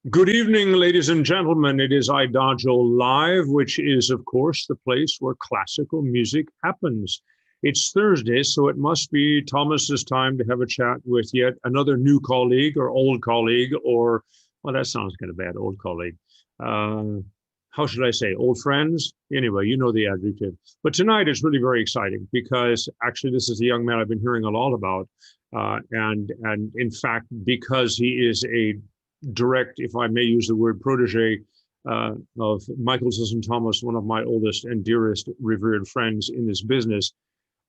Good evening, ladies and gentlemen. It is Adagio Live, which is, of course, the place where classical music happens. It's Thursday, so it must be Thomas's time to have a chat with yet another new colleague or old colleague, or, well, that sounds kind of bad, old colleague. How should I say, old friends? Anyway, you know the adjective. But tonight is really very exciting because actually this is a young man I've been hearing a lot about. And in fact, because he is a direct, if I may use the word, protege of Michael Sisson Thomas, one of my oldest and dearest revered friends in this business.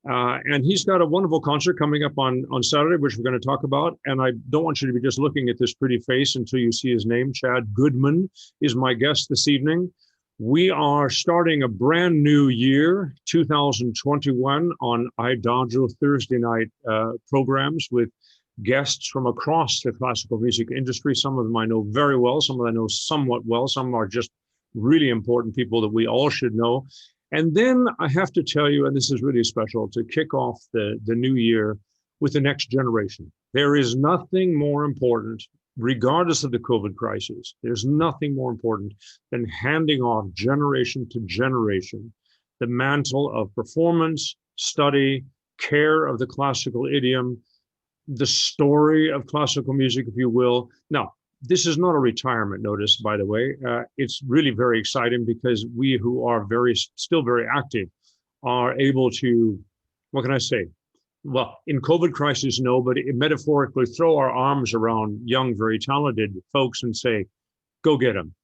And he's got a wonderful concert coming up on Saturday, which we're going to talk about. And I don't want you to be just looking at this pretty face until you see his name. Chad Goodman is my guest this evening. We are starting a brand new year, 2021, on Adagio Thursday night programs with guests from across the classical music industry. Some of them I know very well, some of them I know somewhat well, some are just really important people that we all should know. And then I have to tell you, and this is really special, to kick off the new year with the next generation. There is nothing more important, regardless of the COVID crisis, there's nothing more important than handing off generation to generation the mantle of performance, study, care of the classical idiom, the story of classical music, if you will. Now, this is not a retirement notice, by the way. It's really very exciting because we who are still very active are able to, what can I say? Well, in COVID crisis, no, but metaphorically throw our arms around young, very talented folks and say, go get them,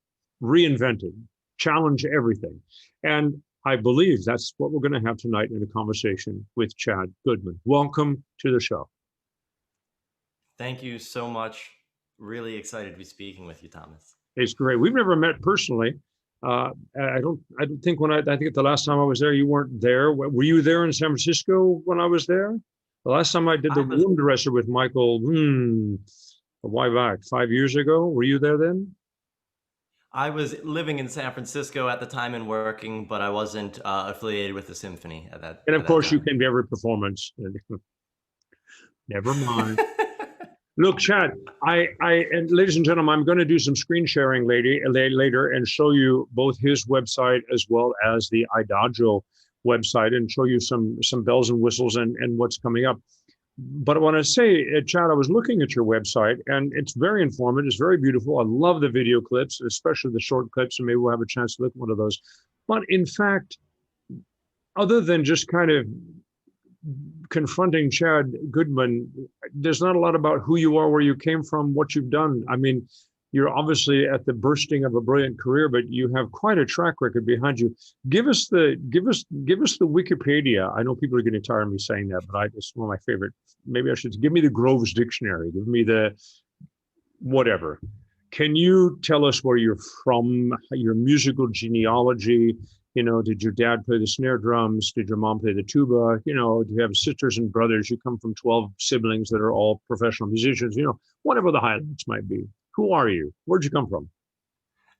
reinvent it, challenge everything. And I believe that's what we're going to have tonight in a conversation with Chad Goodman. Welcome to the show. Thank you so much. Really excited to be speaking with you, Thomas. It's great. We've never met personally. I don't think I think the last time I was there, you weren't there. Were you there in San Francisco when I was there? The last time I did the room dresser with Michael, a while back, 5 years ago. Were you there then? I was living in San Francisco at the time and working, but I wasn't affiliated with the symphony at that. And of course, you came to every performance. Never mind. Look, Chad, and ladies and gentlemen, I'm going to do some screen sharing later and show you both his website as well as the Adagio website and show you some bells and whistles and what's coming up. But I want to say, Chad, I was looking at your website and it's very informative. It's very beautiful. I love the video clips, especially the short clips, and maybe we'll have a chance to look at one of those. But in fact, other than just kind of confronting Chad Goodman, there's not a lot about who you are, where you came from, what you've done. I mean, you're obviously at the bursting of a brilliant career, but you have quite a track record behind you. Give us the Wikipedia. I know people are getting tired of me saying that, but it's one of my favorite. Maybe I should give me the Groves Dictionary. Give me the whatever. Can you tell us where you're from, your musical genealogy? You know, did your dad play the snare drums? Did your mom play the tuba? You know, do you have sisters and brothers? You come from 12 siblings that are all professional musicians, you know, whatever the highlights might be. Who are you? Where'd you come from?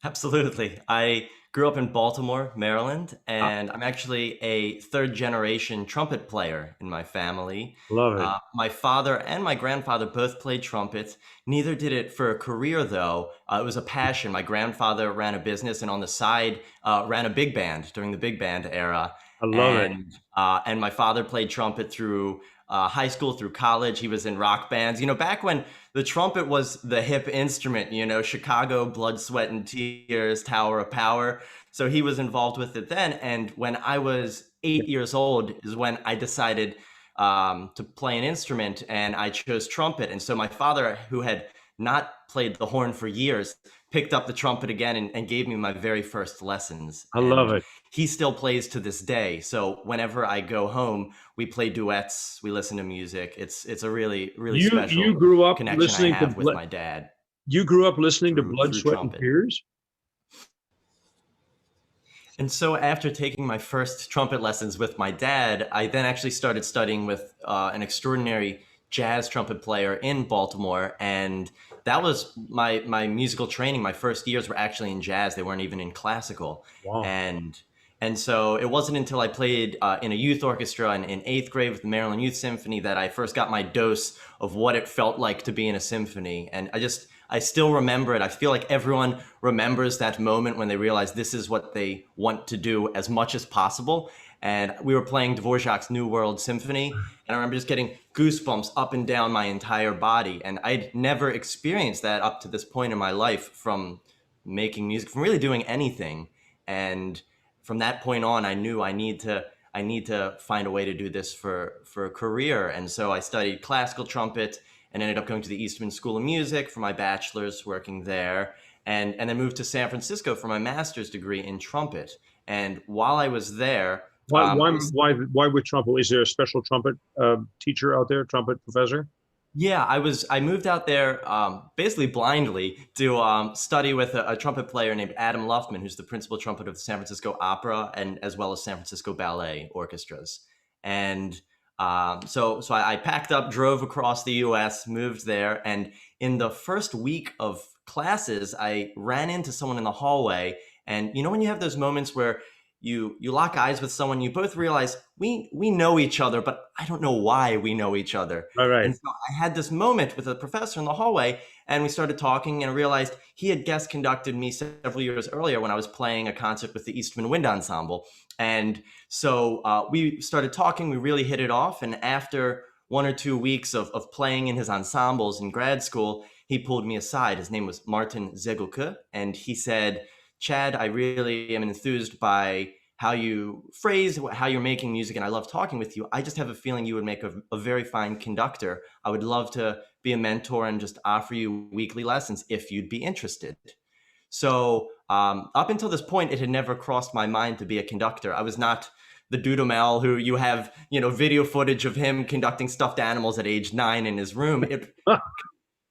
Absolutely. I grew up in Baltimore, Maryland, and I'm actually a third generation trumpet player in my family. Love it. My father and my grandfather both played trumpet. Neither did it for a career, though. It was a passion. My grandfather ran a business and on the side ran a big band during the big band era. I love it. And my father played trumpet through high school, through college. He was in rock bands. You know, back when the trumpet was the hip instrument, you know, Chicago, Blood, Sweat, and Tears, Tower of Power. So he was involved with it then. And when I was 8 years old is when I decided to play an instrument, and I chose trumpet. And so my father, who had not played the horn for years, picked up the trumpet again and gave me my very first lessons. I love it. He still plays to this day. So whenever I go home, we play duets, we listen to music. It's a really special you grew up connection listening I have to with my dad. You grew up listening to Blood, Sweat, trumpet. and Tears? And so after taking my first trumpet lessons with my dad, I then actually started studying with an extraordinary jazz trumpet player in Baltimore. And that was my musical training. My first years were actually in jazz. They weren't even in classical. Wow. And so it wasn't until I played in a youth orchestra in eighth grade with the Maryland Youth Symphony that I first got my dose of what it felt like to be in a symphony. And I still remember it. I feel like everyone remembers that moment when they realize this is what they want to do as much as possible. And we were playing Dvorak's New World Symphony, and I remember just getting goosebumps up and down my entire body. And I'd never experienced that up to this point in my life, from making music, from really doing anything. And from that point on, I knew I need to find a way to do this for a career. And so I studied classical trumpet and ended up going to the Eastman School of Music for my bachelor's, working there, and then moved to San Francisco for my master's degree in trumpet. And while I was there, Why with trumpet? Is there a special trumpet teacher out there, trumpet professor? yeah, I moved out there basically blindly to study with a trumpet player named Adam Luffman, who's the principal trumpet of the San Francisco Opera and as well as San Francisco Ballet orchestras. And so I packed up, drove across the U.S., moved there, and in the first week of classes, I ran into someone in the hallway. And you know when you have those moments where you lock eyes with someone, you both realize we know each other, but I don't know why we know each other. All right. And so I had this moment with a professor in the hallway, and we started talking, and I realized he had guest conducted me several years earlier when I was playing a concert with the Eastman Wind Ensemble. And so we started talking, we really hit it off. And after 1 or 2 weeks of playing in his ensembles in grad school, he pulled me aside. His name was Martin Zegelke, and he said, Chad, I really am enthused by how you phrase how you're making music, and I love talking with you. I just have a feeling you would make a very fine conductor. I would love to be a mentor and just offer you weekly lessons if you'd be interested. So up until this point, it had never crossed my mind to be a conductor. I was not the Dudamel who you have, video footage of him conducting stuffed animals at age 9 in his room.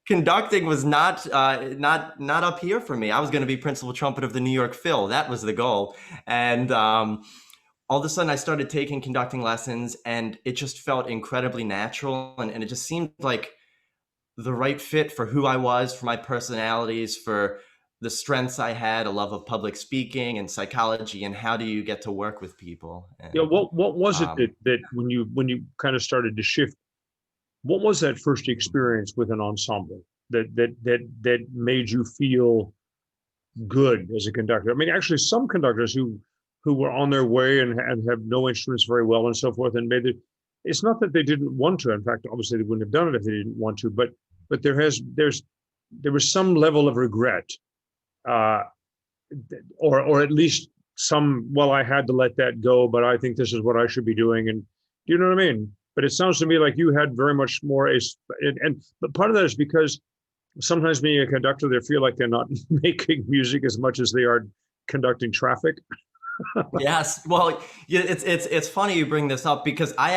Conducting was not up here for me. I was going to be principal trumpet of the New York Phil. That was the goal. And all of a sudden I started taking conducting lessons, and it just felt incredibly natural. And it just seemed like the right fit for who I was, for my personalities, for the strengths I had, a love of public speaking and psychology, and how do you get to work with people. And, Yeah. What was it that when you kind of started to shift? What was that first experience with an ensemble that made you feel good as a conductor? I mean, actually, some conductors who were on their way and have no instruments very well and so forth, and made it. It's not that they didn't want to. In fact, obviously, they wouldn't have done it if they didn't want to. But there was some level of regret, or at least some. Well, I had to let that go, but I think this is what I should be doing. And do you know what I mean? But it sounds to me like you had very much more, but part of that is because sometimes being a conductor, they feel like they're not making music as much as they are conducting traffic. Yes, well, yeah, it's funny you bring this up because I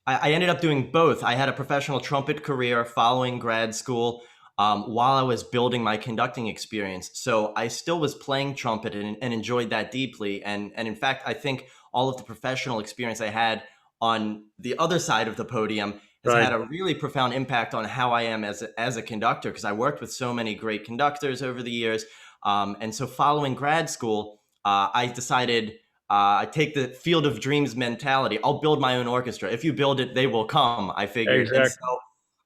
ended up doing both. I had a professional trumpet career following grad school while I was building my conducting experience. So I still was playing trumpet and enjoyed that deeply. And in fact, I think all of the professional experience I had on the other side of the podium has had a really profound impact on how I am as a conductor, because I worked with so many great conductors over the years. And so following grad school, I decided I take the field of dreams mentality. I'll build my own orchestra. If you build it, they will come, I figured. Exactly. And so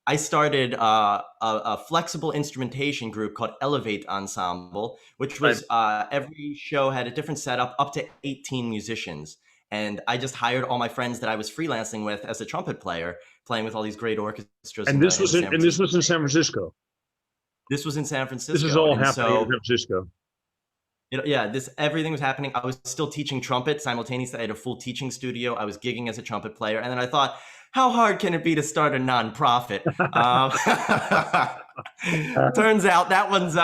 I started a flexible instrumentation group called Elevate Ensemble, which was every show had a different setup, up to 18 musicians. And I just hired all my friends that I was freelancing with as a trumpet player, playing with all these great orchestras. And this was in San Francisco. This was in San Francisco. This is all happening in San Francisco. Everything was happening. I was still teaching trumpet simultaneously. I had a full teaching studio. I was gigging as a trumpet player. And then I thought, how hard can it be to start a nonprofit? Turns out that one's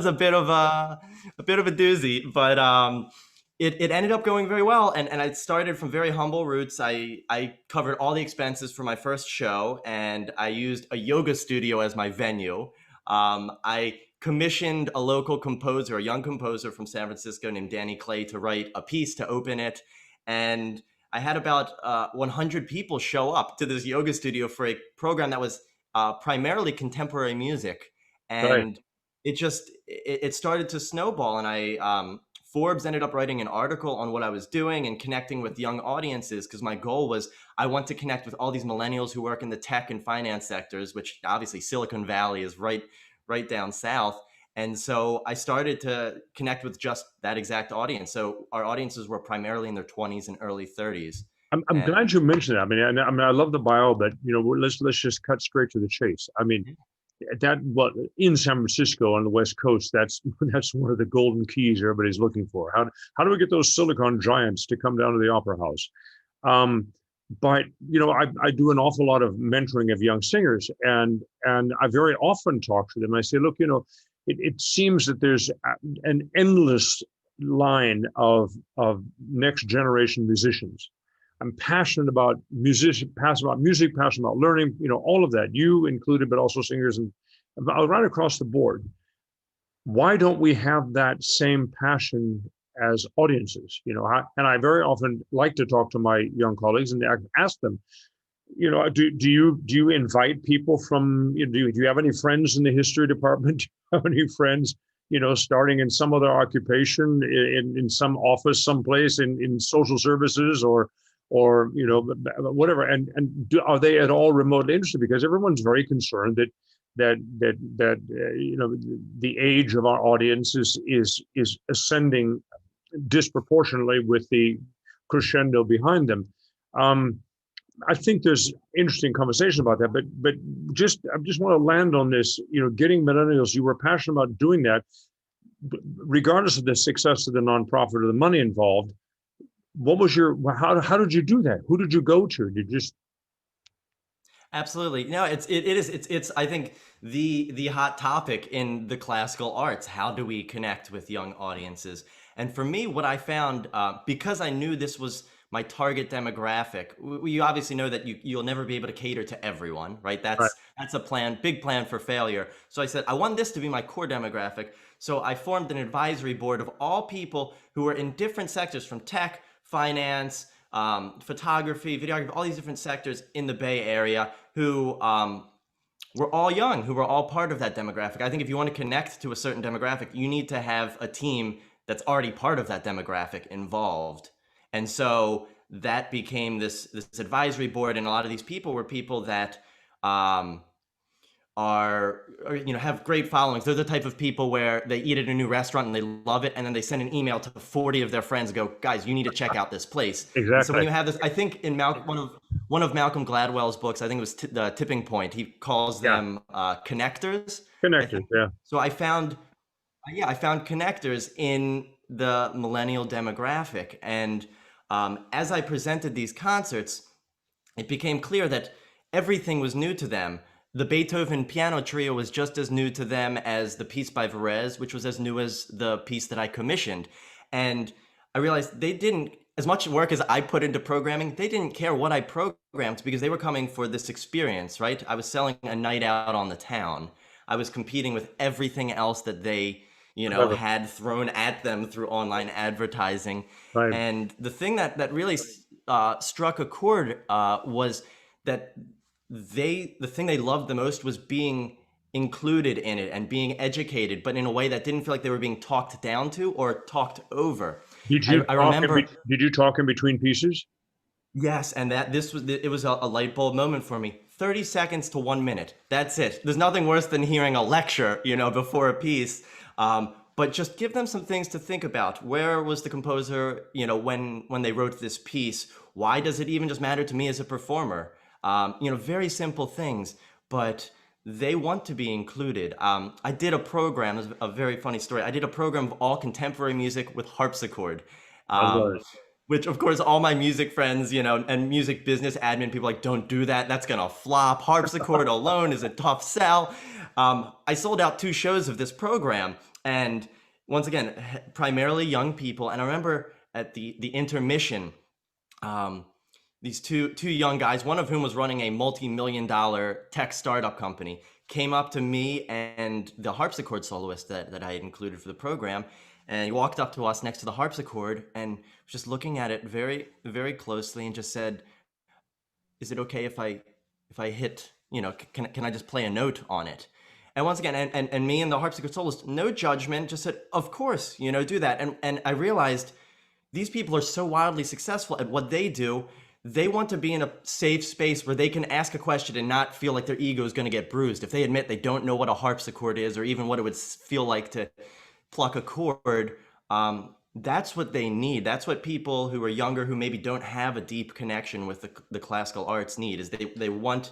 a bit of a doozy, but it ended up going very well. And I started from very humble roots. I covered all the expenses for my first show, and I used a yoga studio as my venue. I commissioned a local composer, a young composer from San Francisco named Danny Clay, to write a piece to open it. And I had about 100 people show up to this yoga studio for a program that was primarily contemporary music. And it started to snowball. And Forbes ended up writing an article on what I was doing and connecting with young audiences, because my goal was I want to connect with all these millennials who work in the tech and finance sectors, which obviously Silicon Valley is right right down south. And so I started to connect with just that exact audience. So our audiences were primarily in their 20s and early 30s. I'm And glad you mentioned that. I love the bio, but let's just cut straight to the chase. I mean, that what in San Francisco on the West Coast, that's one of the golden keys everybody's looking for. How do we get those silicon giants to come down to the opera house? But I do an awful lot of mentoring of young singers, and I very often talk to them. I say, look, it seems that there's an endless line of next generation musicians. I'm passionate about music, passionate about learning, all of that, you included, but also singers and right across the board. Why don't we have that same passion as audiences? And I very often like to talk to my young colleagues and ask them, do you invite people from, do you have any friends in the history department? Do you have any friends, starting in some other occupation, in some office, someplace in social services or whatever, and are they at all remotely interested? Because everyone's very concerned that the age of our audience is ascending disproportionately with the crescendo behind them. I think there's interesting conversation about that, but I just want to land on this. Getting millennials, you were passionate about doing that, regardless of the success of the nonprofit or the money involved. What was how did you do that? Who did you go to? Did you just Absolutely. No, it's I think the hot topic in the classical arts. How do we connect with young audiences? And for me, what I found, because I knew this was my target demographic, you obviously know that you'll never be able to cater to everyone, right? right. That's a big plan for failure. So I said, I want this to be my core demographic. So I formed an advisory board of all people who were in different sectors, from tech, finance, photography, videography, all these different sectors in the Bay Area, who were all young, who were all part of that demographic. I think if you want to connect to a certain demographic, you need to have a team that's already part of that demographic involved. And so that became this advisory board, and a lot of these people were people that have great followings. They're the type of people where they eat at a new restaurant and they love it, and then they send an email to 40 of their friends and go, guys, you need to check out this place. Exactly. And so when you have this, I think in one of Malcolm Gladwell's books, I think it was The Tipping Point, he calls them connectors. Connectors, yeah. So I found connectors in the millennial demographic, and as I presented these concerts, it became clear that everything was new to them. The Beethoven piano trio was just as new to them as the piece by Varese, which was as new as the piece that I commissioned. And I realized they didn't, as much work as I put into programming, they didn't care what I programmed, because they were coming for this experience, right? I was selling a night out on the town. I was competing with everything else that they, had thrown at them through online advertising. Right. And the thing that really struck a chord was that the thing they loved the most was being included in it and being educated, but in a way that didn't feel like they were being talked down to or talked over. Did you talk in between pieces? Yes, and it was a light bulb moment for me. 30 seconds to 1 minute. That's it. There's nothing worse than hearing a lecture, before a piece. But just give them some things to think about. Where was the composer, when they wrote this piece? Why does it even just matter to me as a performer? Very simple things, but they want to be included. I did a program, this is a very funny story. I did a program of all contemporary music with harpsichord. Which, of course, all my music friends, and music business admin people don't do that. That's going to flop. Harpsichord alone is a tough sell. I sold out 2 shows of this program. And once again, primarily young people. And I remember at the intermission, these two young guys, one of whom was running a multi-million-dollar tech startup company, came up to me and the harpsichord soloist that I had included for the program. And he walked up to us next to the harpsichord and was just looking at it very, very closely and just said, "Is it okay if I hit, can I just play a note on it?" And once again, and me and the harpsichord soloist, no judgment, just said, "Of course, do that." And I realized these people are so wildly successful at what they do they want to be in a safe space where they can ask a question and not feel like their ego is going to get bruised. If they admit they don't know what a harpsichord is or even what it would feel like to pluck a chord, that's what they need. That's what people who are younger, who maybe don't have a deep connection with the classical arts need, is they want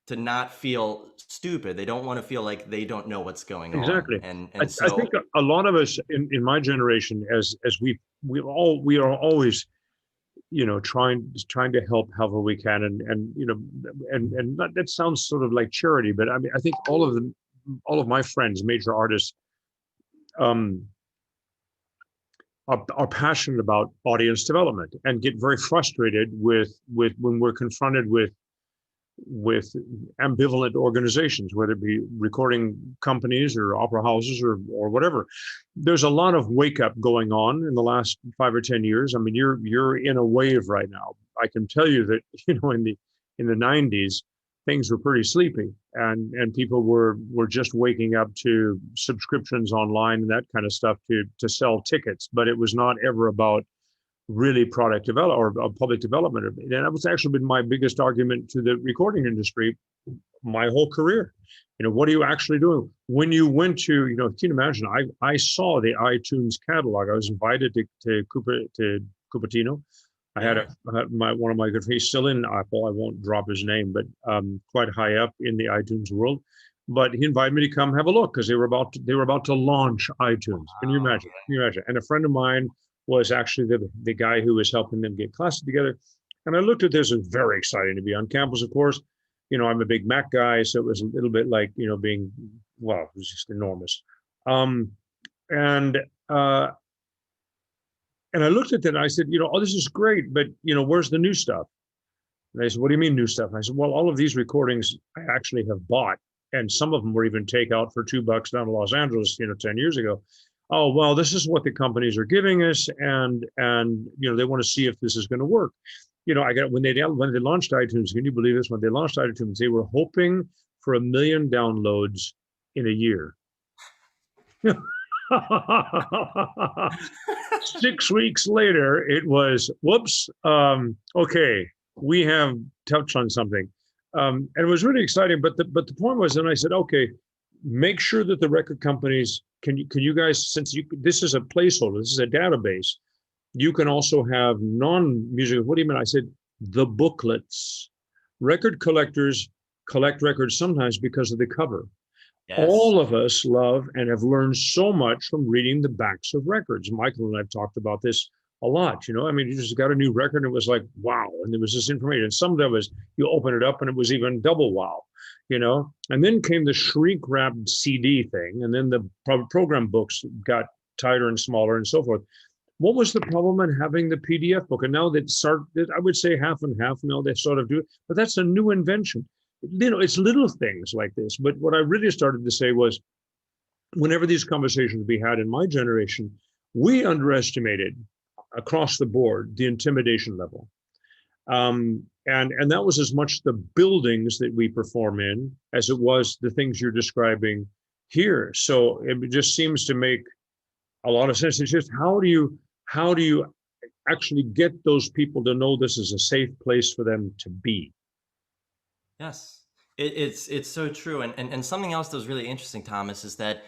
to not feel stupid. They don't want to feel like they don't know what's going on. Exactly. And I so think a lot of us in my generation, as we are always, trying to help however we can, and that sounds sort of like charity, but I mean, I think all of my friends, major artists, um, are passionate about audience development and get very frustrated with when we're confronted with ambivalent organizations, whether it be recording companies or opera houses or whatever. There's a lot of wake up going on in the last 5 or 10 years. I mean, you're in a wave right now. I can tell you that, in the 90s, things were pretty sleepy, and people were just waking up to subscriptions online and that kind of stuff to sell tickets, but it was not ever about really product development or public development. And that was actually been my biggest argument to the recording industry my whole career. What are you actually doing? When you went to, can you imagine, I saw the iTunes catalog. I was invited to Cupertino. I had one of my good friends still in Apple. I won't drop his name, but quite high up in the iTunes world. But he invited me to come have a look because they were about to launch iTunes. Can you imagine? Can you imagine? And a friend of mine was actually the guy who was helping them get classes together. And I looked at this, it was very exciting to be on campus, of course. I'm a big Mac guy, so it was a little bit like, being, well, it was just enormous. And I looked at that and I said, oh, this is great, but, where's the new stuff? And they said, what do you mean new stuff? And I said, well, all of these recordings I actually have bought, and some of them were even takeout for $2 down in Los Angeles, 10 years ago. Oh, well, this is what the companies are giving us, and they want to see if this is going to work. I got when they launched iTunes. Can you believe this? When they launched iTunes, they were hoping for 1 million downloads in a year. 6 weeks later, it was whoops. Okay, we have touched on something, and it was really exciting. But the point was, and I said, okay, make sure that the record companies can you guys, since this is a placeholder, this is a database, you can also have non-music. What do you mean? I said the booklets. Record collectors collect records sometimes because of the cover. Yes. All of us love and have learned so much from reading the backs of records. Michael and I've talked about this a lot. I mean, you just got a new record and it was like, wow. And there was this information. And some of it you open it up and it was even double wow, And then came the shrink wrapped CD thing. And then the program books got tighter and smaller and so forth. What was the problem in having the PDF book? And now I would say half and half. Now they sort of do it, but that's a new invention. It's little things like this. But what I really started to say was, whenever these conversations we had in my generation, we underestimated across the board the intimidation level. And that was as much the buildings that we perform in as it was the things you're describing here. So it just seems to make a lot of sense. It's just how do you actually get those people to know this is a safe place for them to be? Yes, it's so true. And something else that was really interesting, Thomas, is that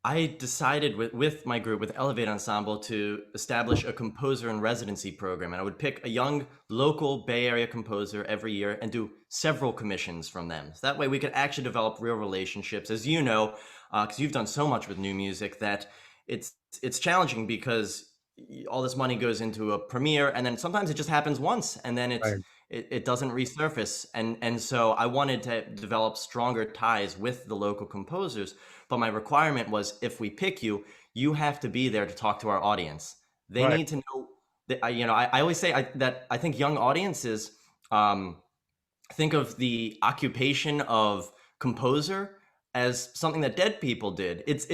I decided with my group, with Elevate Ensemble, to establish a composer in residency program. And I would pick a young local Bay Area composer every year and do several commissions from them. So that way we could actually develop real relationships. As you know, because you've done so much with new music, that it's challenging because all this money goes into a premiere and then sometimes it just happens once and then it doesn't resurface. And so I wanted to develop stronger ties with the local composers. But my requirement was, if we pick you, you have to be there to talk to our audience. They need to know that, I always say that I think young audiences think of the occupation of composer as something that dead people did. It's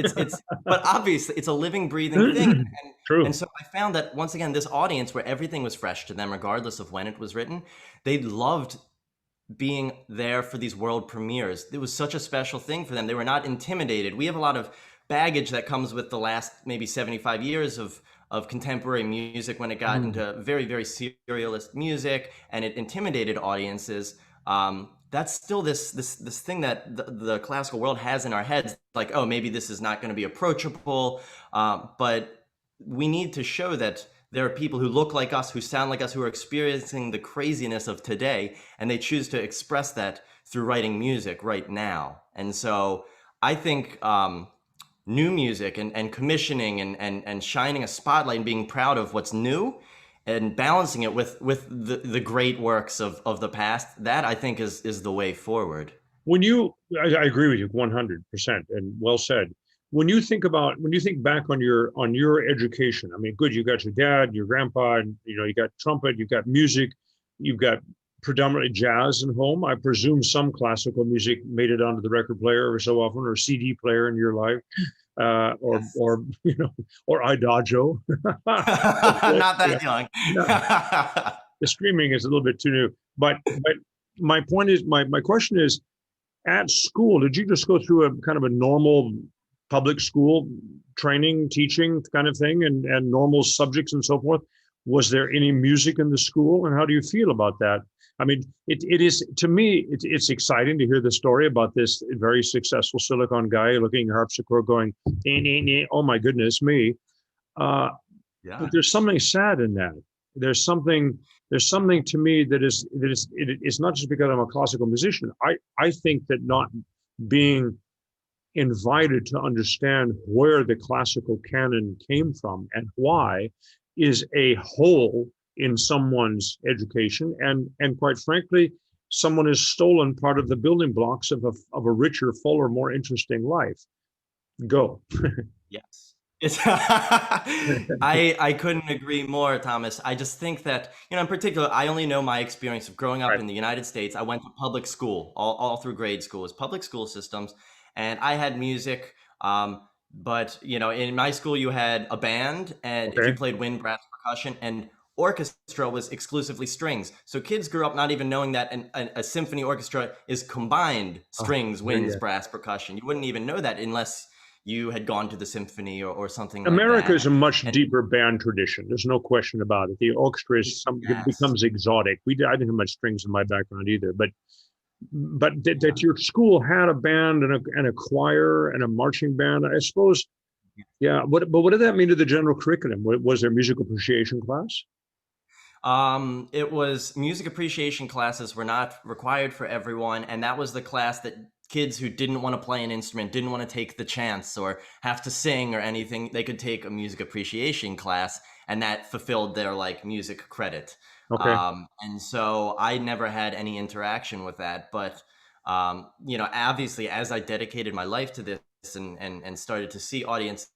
but obviously it's a living, breathing thing. True. And so I found that, once again, this audience, where everything was fresh to them, regardless of when it was written, they loved being there for these world premieres. It was such a special thing for them. They were not intimidated. We have a lot of baggage that comes with the last maybe 75 years of of contemporary music when it got Mm. into very, very serialist music and it intimidated audiences. That's still this thing that the classical world has in our heads, like, oh, maybe this is not going to be approachable, but we need to show that there are people who look like us, who sound like us, who are experiencing the craziness of today, and they choose to express that through writing music right now. And so I think new music and commissioning and shining a spotlight and being proud of what's new and balancing it with the great works of the past, that I think is the way forward. When I agree with you 100%, and well said. When you think back on your education, I mean, good, you got your dad, your grandpa, and you got trumpet, you've got music, you've got predominantly jazz in home. I presume some classical music made it onto the record player every so often, or CD player in your life, Yes. or Adagio. Not that Yeah. young. No, the streaming is a little bit too new. But my point is, my question is, at school, did you just go through a kind of a normal public school training, teaching kind of thing, and normal subjects and so forth? Was there any music in the school, and how do you feel about that? I mean, it is, to me, it's exciting to hear the story about this very successful Silicon guy looking at harpsichord going, "Eh, eh, eh, oh my goodness me." Uh, but Yeah. there's something sad in that. There's something to me it's not just because I'm a classical musician. I think that not being invited to understand where the classical canon came from and why is a hole in someone's education, and quite frankly, someone has stolen part of the building blocks of a richer, fuller, more interesting life. Go. Yes. It's I couldn't agree more, Thomas. I just think that, in particular, I only know my experience of growing up Right. in the United States. I went to public school, all through grade school, was public school systems, and I had music. But in my school, you had a band, and if you Okay. played wind, brass, percussion, and orchestra was exclusively strings. So kids grew up not even knowing that a symphony orchestra is combined Oh, strings, there you winds, go. brass, percussion. You wouldn't even know that unless you had gone to the symphony or something like America that. is a much And deeper band tradition. There's no question about it. The orchestra it yes, becomes exotic. I didn't have much strings in my background either, but that yeah, your school had a band and a choir and a marching band, I suppose. Yeah. What did that mean to the general curriculum? Was there music appreciation class? it was music appreciation classes were not required for everyone, and that was the class that kids who didn't want to play an instrument, didn't want to take the chance or have to sing or anything, they could take a music appreciation class, and that fulfilled their like music credit. Okay. And so I never had any interaction with that, but obviously as I dedicated my life to this and started to see audiences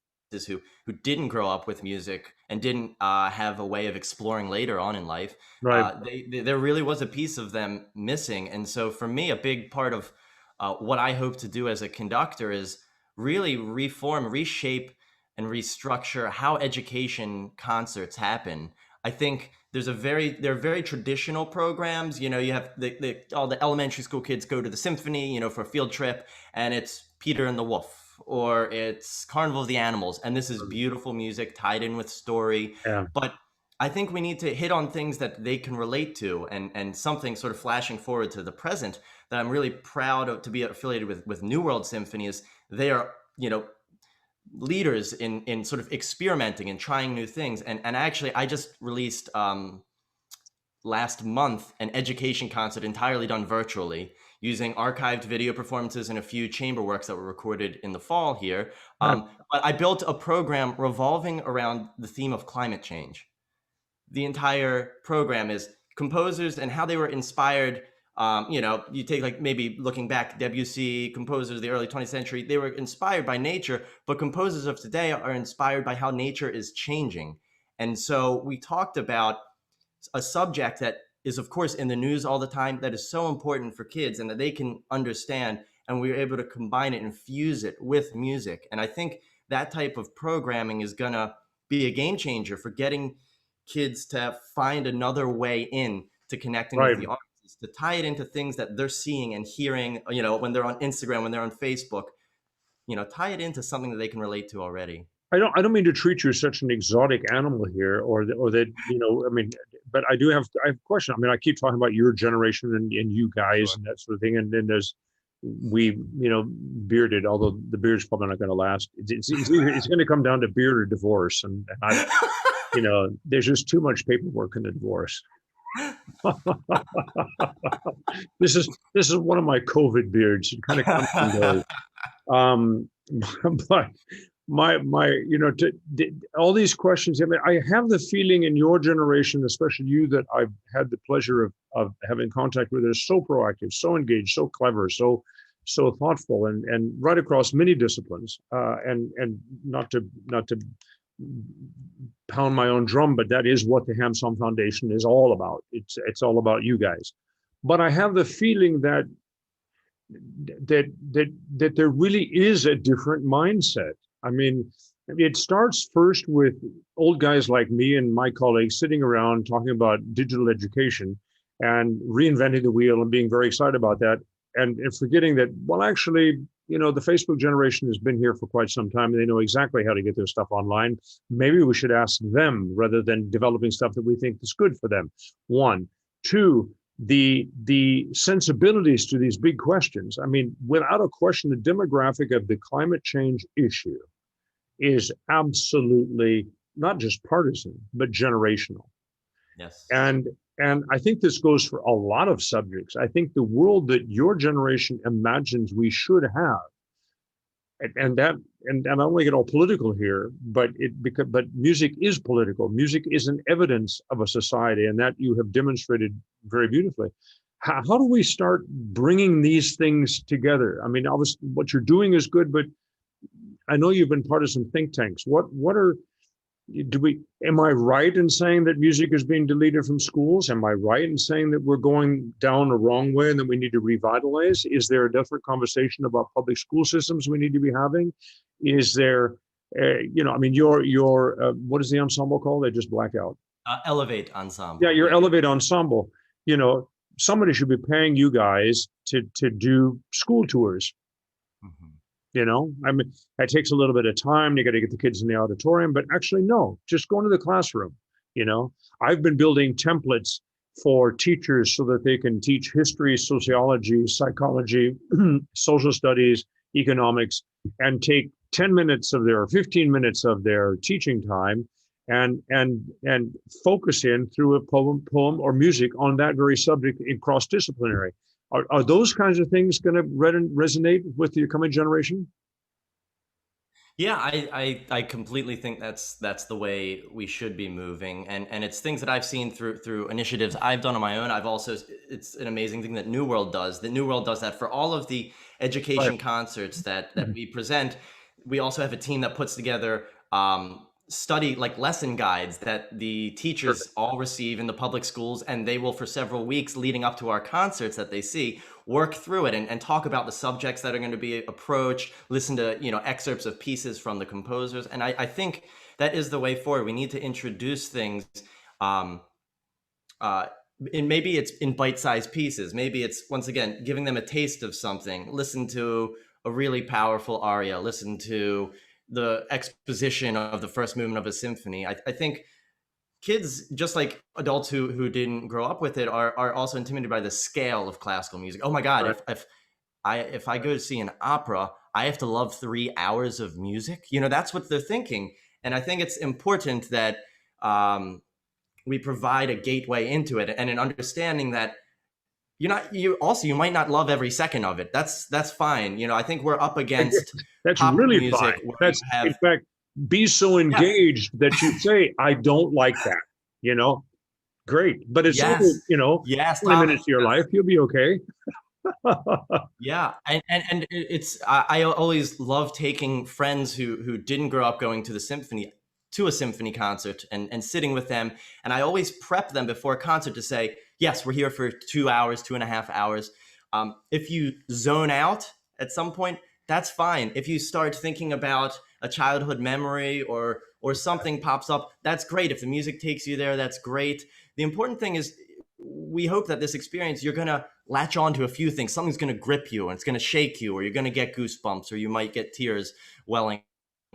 who didn't grow up with music and didn't have a way of exploring later on in life, Right. there really was a piece of them missing. And so for me, a big part of what I hope to do as a conductor is really reform, reshape, and restructure how education concerts happen. I think there are very traditional programs. You have all the elementary school kids go to the symphony, for a field trip, and it's Peter and the Wolf, or it's Carnival of the Animals, and this is beautiful music tied in with story. Yeah. But I think we need to hit on things that they can relate to, and something sort of flashing forward to the present that I'm really proud of, to be affiliated with New World Symphony, is they are, leaders in sort of experimenting and trying new things. And actually, I just released last month an education concert entirely done virtually using archived video performances and a few chamber works that were recorded in the fall here. Yeah. But I built a program revolving around the theme of climate change. The entire program is composers and how they were inspired. You take like maybe looking back, Debussy, composers of the early 20th century, they were inspired by nature, but composers of today are inspired by how nature is changing. And so we talked about a subject that is, of course, in the news all the time, that is so important for kids and that they can understand. And we were able to combine it and fuse it with music. And I think that type of programming is going to be a game changer for getting kids to find another way in to connecting with Right. the artists, to tie it into things that they're seeing and hearing, when they're on Instagram, when they're on Facebook, tie it into something that they can relate to already. I don't mean to treat you as such an exotic animal here, or that, I mean, but I have a question. I mean, I keep talking about your generation and you guys Sure. and that sort of thing, and then there's we, bearded, although the beard's probably not going to last. It's going to come down to beard or divorce, and I, there's just too much paperwork in the divorce. This is one of my COVID beards. It kind of comes and goes. Um, but all these questions. I mean, I have the feeling in your generation, especially you, that I've had the pleasure of having contact with, are so proactive, so engaged, so clever, so thoughtful, and right across many disciplines. And not to pound my own drum, but that is what the Hampson Foundation is all about. It's all about you guys. But I have the feeling that there really is a different mindset. I mean, it starts first with old guys like me and my colleagues sitting around talking about digital education and reinventing the wheel and being very excited about that, and forgetting that, well, actually, the Facebook generation has been here for quite some time, and they know exactly how to get their stuff online. Maybe we should ask them rather than developing stuff that we think is good for them. One. Two, the sensibilities to these big questions. I mean, without a question, the demographic of the climate change issue is absolutely not just partisan, but generational. Yes. And I think this goes for a lot of subjects. I think the world that your generation imagines we should have, and I don't want to get all political here, but music is political. Music is an evidence of a society, and that you have demonstrated very beautifully. How do we start bringing these things together? I mean, obviously, what you're doing is good, but I know you've been part of some think tanks. Am I right in saying that music is being deleted from schools? Am I right in saying that we're going down the wrong way and that we need to revitalize? Is there a different conversation about public school systems we need to be having? Is there, I mean, what is the ensemble called? They just black out. Elevate Ensemble. Yeah, your Elevate Ensemble. Somebody should be paying you guys to do school tours. Mm-hmm. I mean, it takes a little bit of time. You got to get the kids in the auditorium, but actually, no, just go into the classroom. I've been building templates for teachers so that they can teach history, sociology, psychology, social studies, economics, and take 10 minutes of 15 minutes of their teaching time and focus in through a poem or music on that very subject in cross-disciplinary. Are those kinds of things going to resonate with the coming generation? Yeah, I completely think that's the way we should be moving, and it's things that I've seen through initiatives I've done on my own. It's an amazing thing that New World does. The New World does that for all of the education concerts that we present. We also have a team that puts together study like lesson guides that the teachers all receive in the public schools, and they will, for several weeks leading up to our concerts that they see, work through it and talk about the subjects that are going to be approached, listen to excerpts of pieces from the composers. And I think that is the way forward. We need to introduce things and maybe it's in bite-sized pieces. Maybe it's, once again, giving them a taste of something. Listen to a really powerful aria, listen to the exposition of the first movement of a symphony. I think kids, just like adults who didn't grow up with it, are also intimidated by the scale of classical music. Oh my God, if I go to see an opera, I have to love 3 hours of music. That's what they're thinking. And I think it's important that we provide a gateway into it, and an understanding that you might not love every second of it. That's fine. I think we're up against that's really music fine. That's in fact, be so engaged that you say, I don't like that. Great. But it's only, 20 minutes of your life, you'll be okay. Yeah. And it's I always love taking friends who didn't grow up going to a symphony concert and sitting with them. And I always prep them before a concert to say, yes, we're here for 2 hours, 2.5 hours. If you zone out at some point, that's fine. If you start thinking about a childhood memory or something pops up, that's great. If the music takes you there, that's great. The important thing is, we hope that this experience, you're going to latch on to a few things. Something's going to grip you and it's going to shake you, or you're going to get goosebumps, or you might get tears welling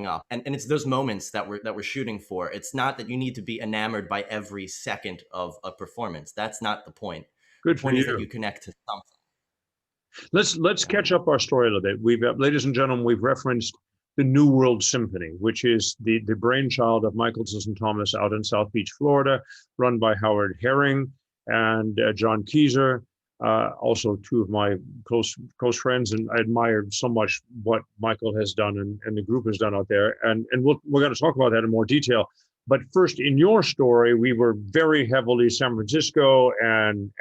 up. And it's those moments that we're shooting for. It's not that you need to be enamored by every second of a performance. That's not the point. The Good for point is that you. you connect to something. Let's catch up our story a little bit. Ladies and gentlemen, we've referenced the New World Symphony, which is the brainchild of Michael Tilson Thomas out in South Beach, Florida, run by Howard Herring and John Keyser, also two of my close friends, and I admire so much what Michael has done and the group has done out there. And we're going to talk about that in more detail. But first, in your story, we were very heavily San Francisco and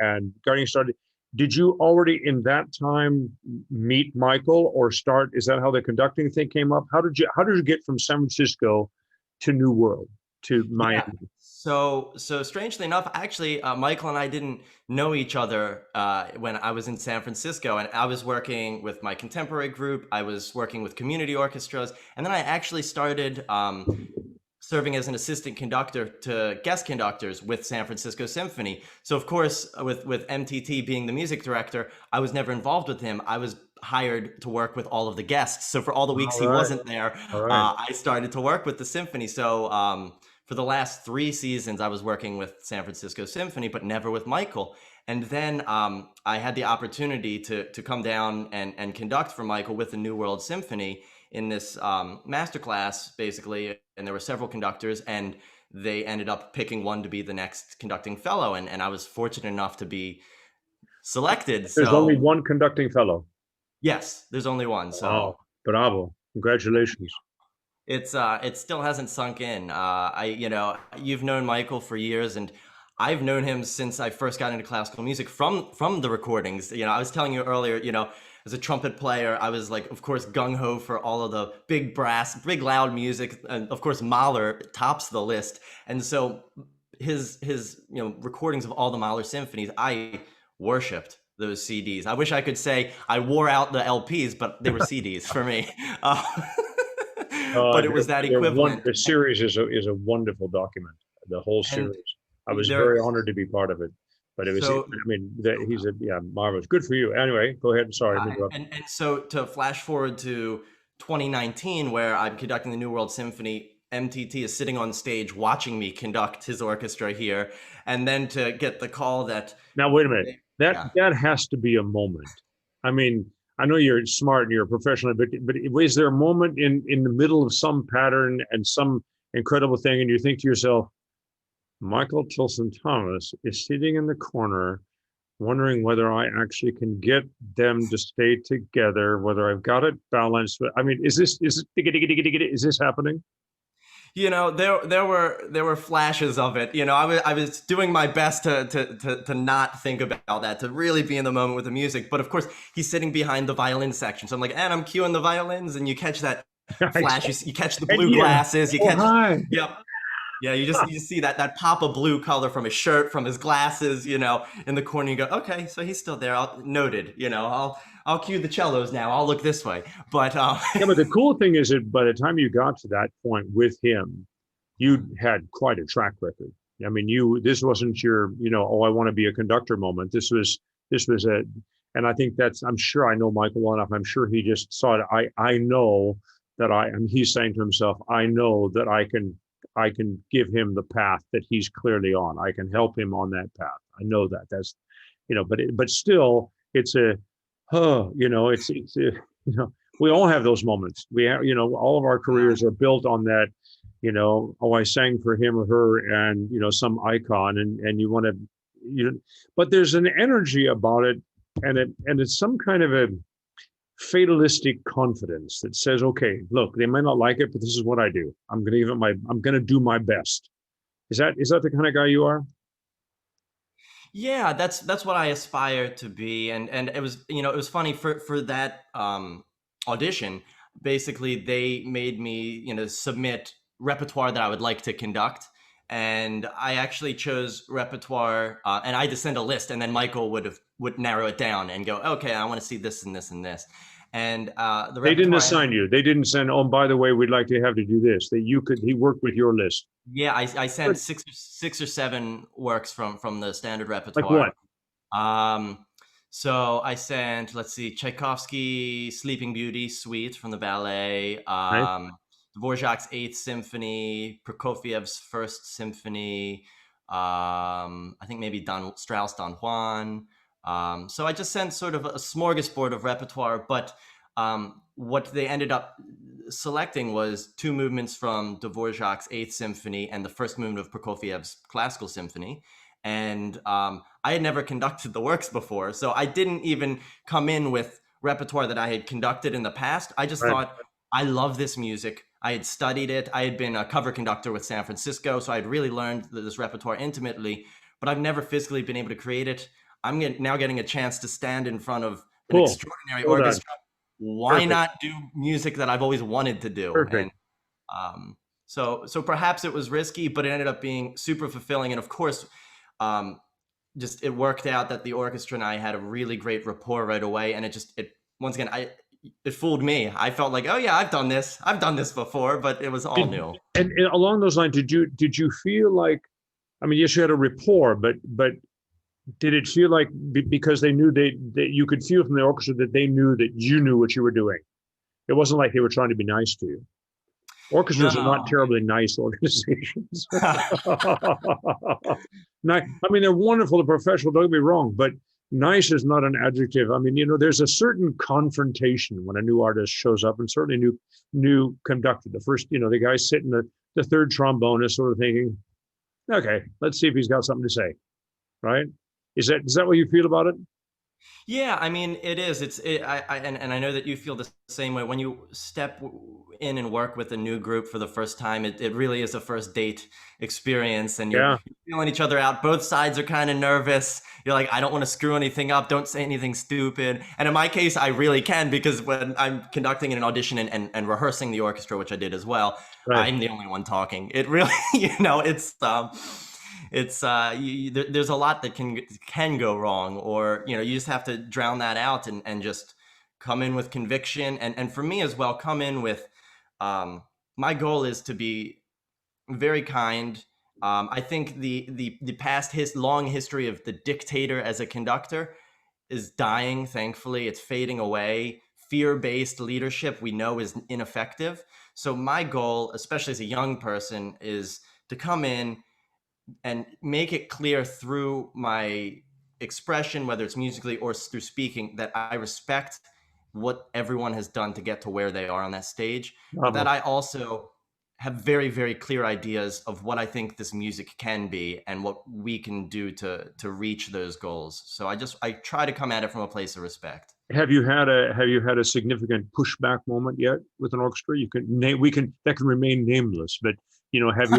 getting started. Did you already in that time meet Michael or start? Is that how the conducting thing came up? How did you get from San Francisco to New World to Miami? Yeah. So strangely enough, actually, Michael and I didn't know each other when I was in San Francisco, and I was working with my contemporary group. I was working with community orchestras, and then I actually started serving as an assistant conductor to guest conductors with San Francisco Symphony. So of course, with MTT being the music director, I was never involved with him. I was hired to work with all of the guests. So for all the weeks he wasn't there, I started to work with the symphony. So for the last 3 seasons, I was working with San Francisco Symphony, but never with Michael. And then I had the opportunity to come down and conduct for Michael with the New World Symphony in this masterclass, basically. And there were several conductors, and they ended up picking one to be the next conducting fellow. And I was fortunate enough to be selected. There's only one conducting fellow. Yes, there's only one. So wow, bravo, congratulations. It still hasn't sunk in. You've known Michael for years, and I've known him since I first got into classical music from the recordings. I was telling you earlier, as a trumpet player, I was like, of course, gung-ho for all of the big brass, big loud music, and of course Mahler tops the list. And so his recordings of all the Mahler symphonies, I worshipped those CDs. I wish I could say I wore out the LPs, but they were CDs for me. But it was that equivalent. The series is a wonderful document. The whole series. I was very honored to be part of it. But it was, he's marvelous. Good for you. Anyway, go ahead. Sorry. And so to flash forward to 2019, where I'm conducting the New World Symphony, MTT is sitting on stage watching me conduct his orchestra here. And then to get the call that... Now, wait a minute. That has to be a moment. I mean, I know you're smart and you're a professional, but is there a moment in the middle of some pattern and some incredible thing, and you think to yourself, Michael Tilson Thomas is sitting in the corner wondering whether I actually can get them to stay together, whether I've got it balanced. I mean, is this happening? There were flashes of it. I was doing my best to not think about that, to really be in the moment with the music. But of course, he's sitting behind the violin section. So I'm like, and I'm cueing the violins, and you catch that flash. You catch the blue glasses. You catch. Yep. Yeah, you just see that pop of blue color from his shirt, from his glasses, in the corner. You go, okay, so he's still there. Noted. I'll cue the cellos now. I'll look this way. But but the cool thing is that by the time you got to that point with him, you had quite a track record. I mean, this wasn't your, I want to be a conductor moment. This was and I think I'm sure I know Michael well enough. I'm sure he just saw it. I know that and he's saying to himself, I know that I can give him the path that he's clearly on. I can help him on that path. I know that. That's, but still, it's we all have those moments. We have, all of our careers are built on that, I sang for him or her and, some icon and you want to, but there's an energy about it and it's some kind of a fatalistic confidence that says, okay, look, they might not like it, but this is what I do. I'm going to do my best. Is that the kind of guy you are? Yeah, that's what I aspire to be. And it was, it was funny for that audition. Basically, they made me, submit repertoire that I would like to conduct. And I actually chose repertoire, and I just send a list, and then Michael would narrow it down and go, okay, I want to see this and this and this. And they didn't assign you. They didn't send, oh, by the way, we'd like to have to do this. He worked with your list. Yeah, I sent six or seven works from the standard repertoire. Like what? So I sent, let's see, Tchaikovsky Sleeping Beauty Suite from the ballet. Right. Dvorak's Eighth Symphony, Prokofiev's First Symphony, I think maybe Strauss Don Juan. So I just sent sort of a smorgasbord of repertoire, but what they ended up selecting was two movements from Dvorak's Eighth Symphony and the first movement of Prokofiev's Classical Symphony. And I had never conducted the works before, so I didn't even come in with repertoire that I had conducted in the past. I just thought, I love this music. I had studied it. I had been a cover conductor with San Francisco, so I'd really learned this repertoire intimately, but I've never physically been able to create it. I'm now getting a chance to stand in front of an extraordinary orchestra. Why not do music that I've always wanted to do? Perfect. And so perhaps it was risky, but it ended up being super fulfilling. And of course, just it worked out that the orchestra and I had a really great rapport right away. And once again, it fooled me. I felt like, oh yeah, I've done this before, but it was all new. And along those lines, did you feel like, I mean, yes, you had a rapport, but did it feel like because they knew that you could feel from the orchestra that they knew that you knew what you were doing? It wasn't like they were trying to be nice to you. Orchestras are not terribly nice organizations. I mean, they're wonderful, they're professional, don't get me wrong, but nice is not an adjective. I mean, there's a certain confrontation when a new artist shows up, and certainly new conductor. The first, the guy sitting the third trombone is sort of thinking, okay, let's see if he's got something to say, right? Is that what you feel about it? Yeah, I mean, it is. And I know that you feel the same way. When you step in and work with a new group for the first time, it really is a first date experience, and you're feeling each other out. Both sides are kind of nervous. You're like, I don't want to screw anything up. Don't say anything stupid. And in my case, I really can, because when I'm conducting an audition and rehearsing the orchestra, which I did as well, I'm the only one talking. It really, there's a lot that can go wrong, or you just have to drown that out and just come in with conviction, and for me as well, come in with my goal is to be very kind. I think the past long history of the dictator as a conductor is dying. Thankfully, it's fading away. Fear-based leadership, we know, is ineffective. So my goal, especially as a young person, is to come in and make it clear through my expression, whether it's musically or through speaking, that I respect what everyone has done to get to where they are on that stage, but that I also have very, very clear ideas of what I think this music can be and what we can do to reach those goals. So I try to come at it from a place of respect. Have you had a significant pushback moment yet with an orchestra? That can remain nameless, but have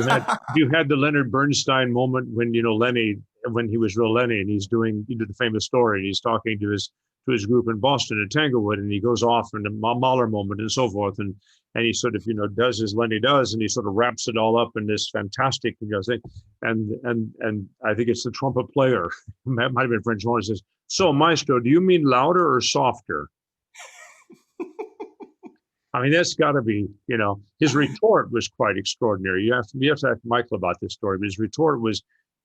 you had the Leonard Bernstein moment when Lenny, when he was real Lenny, and he's doing the famous story, and he's talking to his group in Boston at Tanglewood, and he goes off in the Mahler moment and so forth, and he sort of does as Lenny does, and he sort of wraps it all up in this fantastic thing, and I think it's the trumpet player, might have been French horn, says, "So, maestro, do you mean louder or softer?" I mean, that's got to be, his retort was quite extraordinary. You have to ask Michael about this story, but his retort was,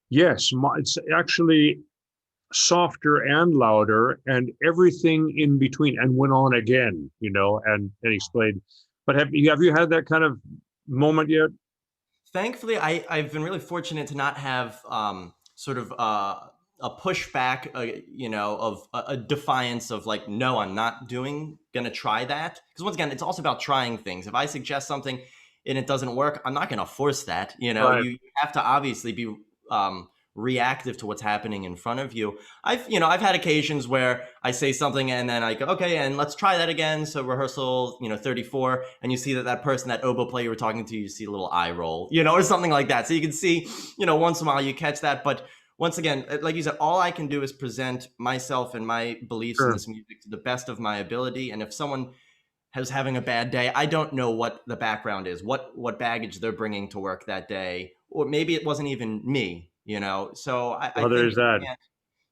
yes, it's actually softer and louder and everything in between, and went on again, and explained. But have you had that kind of moment yet? Thankfully, I've been really fortunate to not have sort of a pushback, of a defiance of like, no, I'm not gonna try that. Because once again, it's also about trying things. If I suggest something and it doesn't work, I'm not gonna force that. Right. You have to obviously be reactive to what's happening in front of you. I've had occasions where I say something and then I go, okay, and let's try that again. So rehearsal, 34, and you see that person, that oboe player you were talking to, you see a little eye roll, or something like that. So you can see, once in a while you catch that. But once again, like you said, all I can do is present myself and my beliefs in this music to the best of my ability. And if someone is having a bad day, I don't know what the background is, what baggage they're bringing to work that day, or maybe it wasn't even me. So I think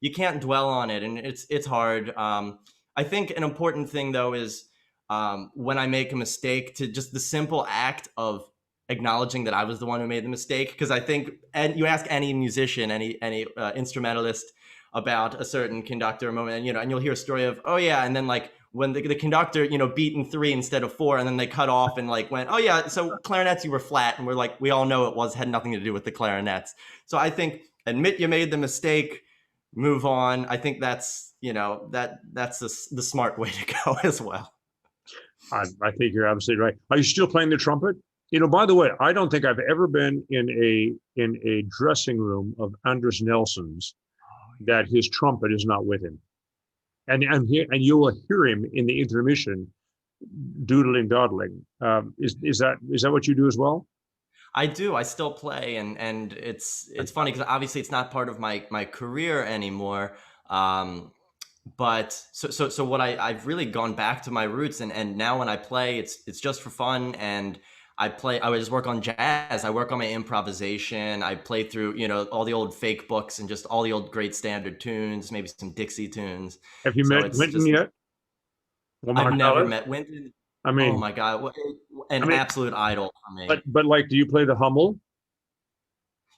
you can't dwell on it, and it's hard. I think an important thing though is when I make a mistake, to just the simple act of acknowledging that I was the one who made the mistake. Because I think, and you ask any musician, any instrumentalist about a certain conductor moment, and you'll hear a story of, oh yeah, and then like when the conductor, beat in 3 instead of 4, and then they cut off and like went, oh yeah, so clarinets, you were flat. And we're like, we all know had nothing to do with the clarinets. So I think admit you made the mistake, move on. I think that's, that's the smart way to go as well. I think you're absolutely right. Are you still playing the trumpet? By the way, I don't think I've ever been in a dressing room of Anders Nelson's that his trumpet is not with him. And you will hear him in the intermission doodling, dawdling. Is that what you do as well? I do. I still play, and it's funny because obviously it's not part of my career anymore. But so what I've really gone back to my roots, and now when I play, it's just for fun. And I just work on jazz. I work on my improvisation. I play through, all the old fake books and just all the old great standard tunes, maybe some Dixie tunes. Have you met Winton yet? I've never met Winton. I mean, oh my God, an absolute idol for me. But like, do you play the Hummel?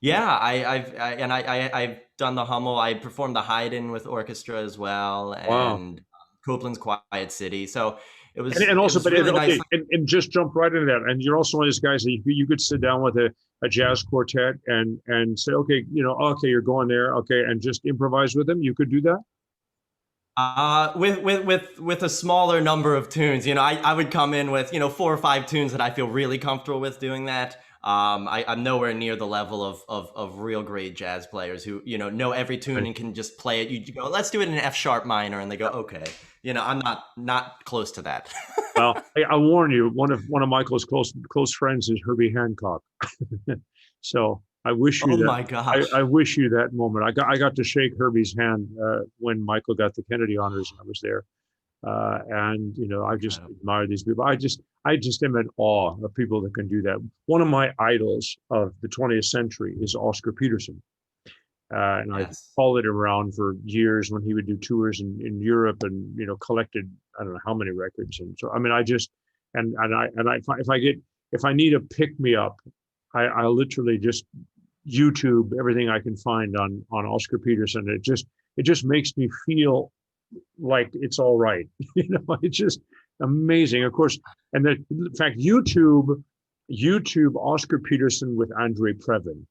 Yeah, I've done the Hummel. I performed the Haydn with orchestra as well, and Copland's Quiet City. So it was, and also, but really nice. And just jump right into that. And you're also one of those guys that you could sit down with a jazz quartet and say, okay, you're going there, okay, and just improvise with them. You could do that. With a smaller number of tunes, I would come in with 4 or 5 tunes that I feel really comfortable with doing that. I'm nowhere near the level of real great jazz players who know every tune and can just play it. You go, let's do it in F sharp minor, and they go, okay. I'm not close to that. Well, I warn you, one of Michael's close friends is Herbie Hancock. So I wish you. Oh my gosh! I wish you that moment. I got to shake Herbie's hand when Michael got the Kennedy honors, and I was there. And I just admire these people. I just am in awe of people that can do that. One of my idols of the 20th century is Oscar Peterson. And I followed him around for years when he would do tours in Europe and, collected, I don't know how many records. And so, I mean, if I need a pick me up, I literally just YouTube everything I can find on Oscar Peterson. It just makes me feel like it's all right. It's just amazing. Of course, and in fact, YouTube Oscar Peterson with Andre Previn.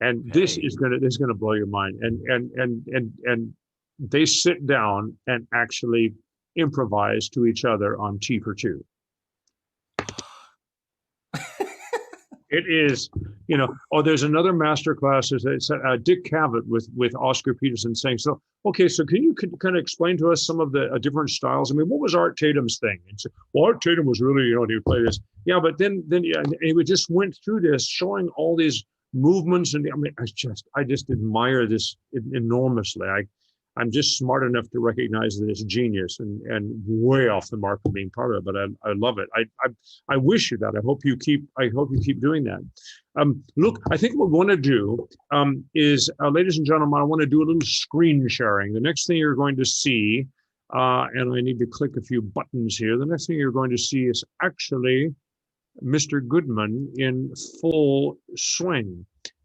And this is gonna blow your mind. And they sit down and actually improvise to each other on T for Two. It is, there's another master class. It's Dick Cavett with Oscar Peterson saying, so can you kind of explain to us some of the different styles? I mean, what was Art Tatum's thing? And so, Art Tatum was really, he would play this. Yeah, but then he just went through this, showing all these movements. And I mean, I just admire this enormously. I'm just smart enough to recognize that it's genius and way off the mark of being part of it, but I love it. I wish you that. I hope you keep doing that. Look, I think what we want to do is, ladies and gentlemen, I want to do a little screen sharing. The next thing you're going to see, and I need to click a few buttons here. The next thing you're going to see is actually Mr. Goodman in full swing.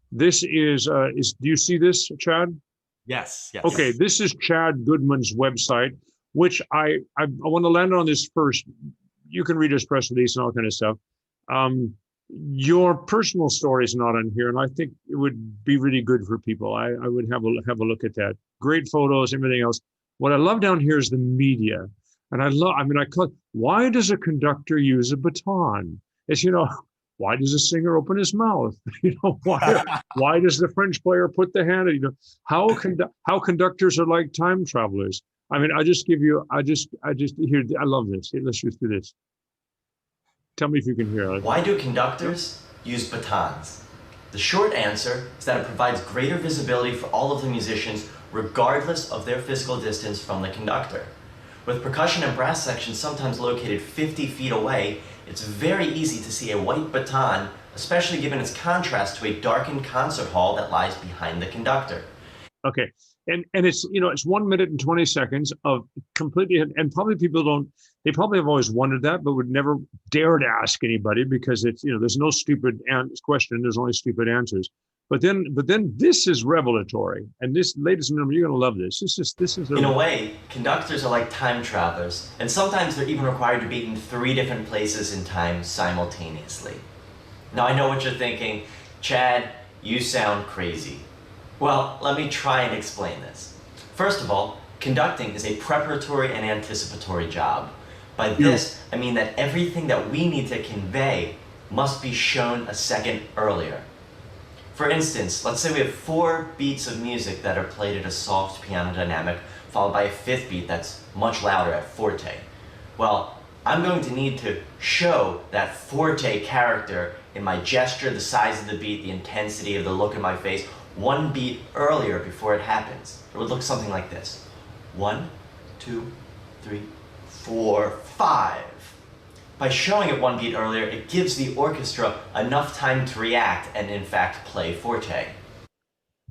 This is do you see this, Chad? Yes. Okay, this is Chad Goodman's website, which I want to land on this first. You can read his press release and all kind of stuff. Your personal story is not on here, and I think it would be really good for people. I would have a look at that. Great photos, everything else. What I love down here is the media, and why does a conductor use a baton? It's why does a singer open his mouth? Why does the French player put the hand? How conductors are like time travelers. I mean, I just here. I love this. Let's just do this. Tell me if you can hear it. Why do conductors use batons? The short answer is that it provides greater visibility for all of the musicians, regardless of their physical distance from the conductor. With percussion and brass sections sometimes located 50 feet away, it's very easy to see a white baton, especially given its contrast to a darkened concert hall that lies behind the conductor. Okay, and it's it's 1 minute and 20 seconds of completely, and probably they probably have always wondered that, but would never dare to ask anybody because it's there's no stupid question, there's only stupid answers. but then this is revelatory. And this, ladies and gentlemen, you're going to love this. This is In a way, conductors are like time travelers, and sometimes they're even required to be in 3 different places in time simultaneously. Now I know what you're thinking, Chad, you sound crazy. Well, let me try and explain this. First of all, conducting is a preparatory and anticipatory job. By this, I mean that everything that we need to convey must be shown a second earlier. For instance, let's say we have 4 beats of music that are played at a soft piano dynamic, followed by a 5th beat that's much louder at forte. Well, I'm going to need to show that forte character in my gesture, the size of the beat, the intensity of the look in my face, 1 beat earlier before it happens. It would look something like this. 1, 2, 3, 4, 5. By showing it 1 beat earlier, it gives the orchestra enough time to react and in fact play forte.